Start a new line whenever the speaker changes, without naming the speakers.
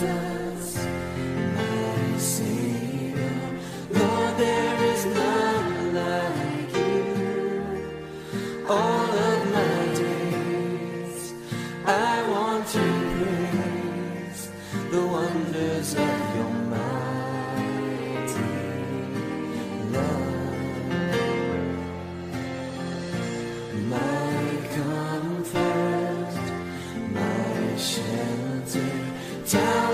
Jesus, my Savior. Lord, there is none like you. All of my days I want to praise the wonders of your mighty love. My comfort, my shelter, down